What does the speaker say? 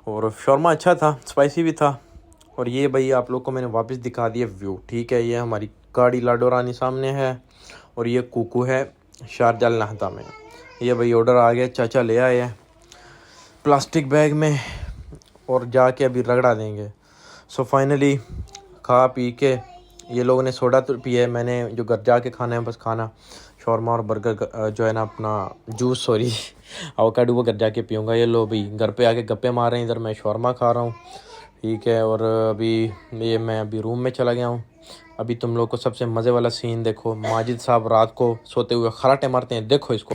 और शौरमा अच्छा था, स्पाइसी भी था। और ये भाई आप लोग को मैंने वापस दिखा दिया व्यू, ठीक है। ये हमारी गाड़ी लाडो रानी सामने है और ये कुकू है शारजाह अल नहदा में। ये भाई ऑर्डर आ गया, चाचा ले आए हैं प्लास्टिक बैग में और जाके अभी रगड़ा देंगे। सो फाइनली खा पी के ये लोगों ने सोडा तो पिया है, मैंने जो घर जाके खाना है बस खाना शौरमा और बर्गर जो है ना अपना जूस सॉरी एवोकाडो वो घर जाके पीऊँगा। ये लो भाई घर पे आके गप्पे मार रहे हैं, इधर मैं शौरमा खा रहा हूँ, ठीक है। और अभी मैं अभी रूम में चला गया हूँ। अभी तुम लोग को सबसे मज़े वाला सीन देखो, माजिद साहब रात को सोते हुए खराटे मारते हैं, देखो इसको।